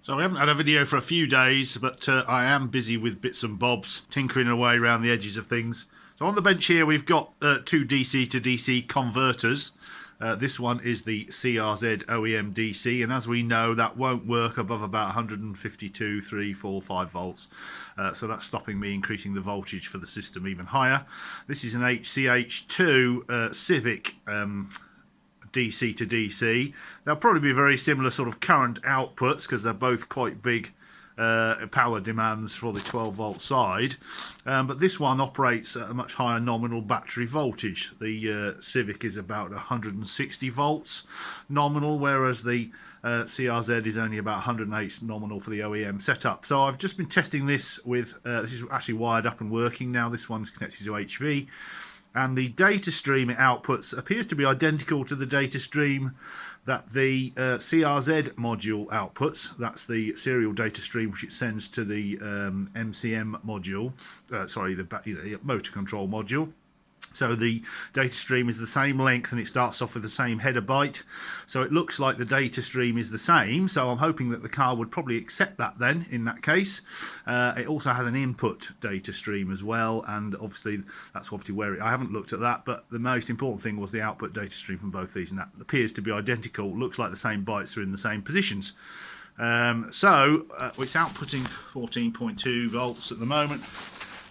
So we haven't had a video for a few days, but I am busy with bits and bobs, tinkering away around the edges of things. So on the bench here we've got two DC to DC converters. This one is the CRZ OEM DC, and as we know that won't work above about 152, 3, 4, 5 volts. So that's stopping me increasing the voltage for the system even higher. This is an HCH2 Civic DC to DC. They'll probably be very similar sort of current outputs because they're both quite big power demands for the 12 volt side, but this one operates at a much higher nominal battery voltage. The Civic is about 160 volts nominal, whereas the CRZ is only about 108 nominal for the OEM setup. So I've just been testing this with, this is actually wired up and working now. This one's connected to HV. And the data stream it outputs appears to be identical to the data stream that the CRZ module outputs. That's the serial data stream which it sends to the MCM module, the motor control module. So the data stream is the same length and it starts off with the same header byte. So it looks like the data stream is the same. So I'm hoping that the car would probably accept that then in that case. It also has an input data stream as well. And obviously that's obviously where I haven't looked at that. But the most important thing was the output data stream from both these. And that appears to be identical. Looks like the same bytes are in the same positions. It's outputting 14.2 volts at the moment.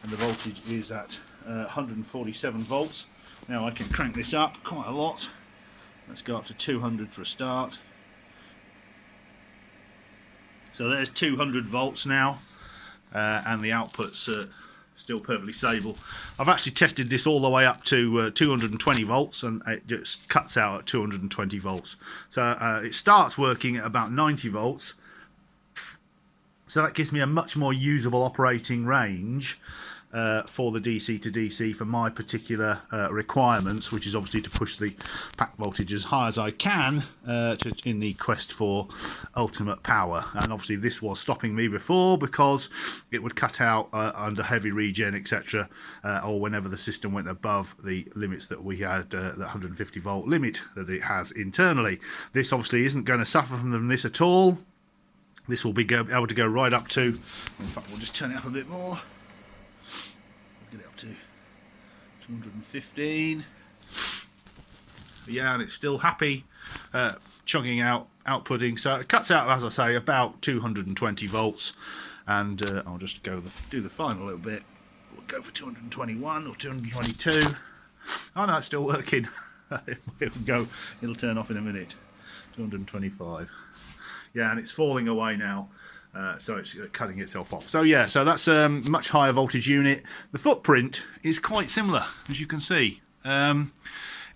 And the voltage is at 147 volts. Now I can crank this up quite a lot. Let's go up to 200 for a start. So there's 200 volts now, and the output's still perfectly stable. I've actually tested this all the way up to 220 volts and it just cuts out at 220 volts. So it starts working at about 90 volts. So that gives me a much more usable operating range for the DC to DC for my particular requirements, which is obviously to push the pack voltage as high as I can in the quest for ultimate power. And obviously this was stopping me before because it would cut out under heavy regen, etc., or whenever the system went above the limits that we had, the 150 volt limit that it has internally. This obviously isn't going to suffer from this at all. This will be able to go right up to, in fact we'll just turn it up a bit more. Get it up to 215. Yeah, and it's still happy chugging out, outputting. So it cuts out, as I say, about 220 volts. And I'll just do the final little bit. We'll go for 221 or 222. Oh no, it's still working. It'll turn off in a minute. 225. Yeah, and it's falling away now. So it's cutting itself off. So yeah, so that's a much higher voltage unit. The footprint is quite similar, as you can see.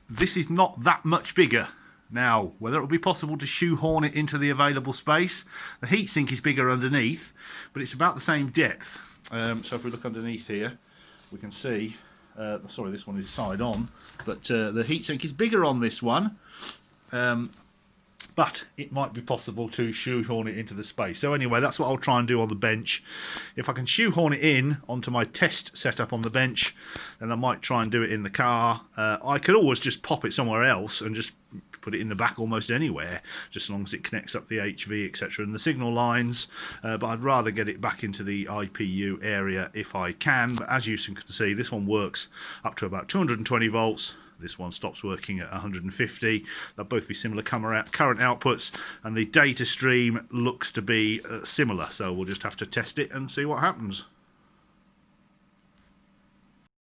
This is not that much bigger. Now, whether it will be possible to shoehorn it into the available space, the heatsink is bigger underneath, but it's about the same depth. So if we look underneath here, we can see, sorry, this one is side on, but the heatsink is bigger on this one. But it might be possible to shoehorn it into the space. So anyway, that's what I'll try and do on the bench. If I can shoehorn it in onto my test setup on the bench, then I might try and do it in the car. I could always just pop it somewhere else and just put it in the back almost anywhere, just as long as it connects up the HV, etc., and the signal lines. But I'd rather get it back into the IPU area if I can. But as you can see, this one works up to about 220 volts. This one stops working at 150. They'll both be similar current outputs, and the data stream looks to be similar. So we'll just have to test it and see what happens.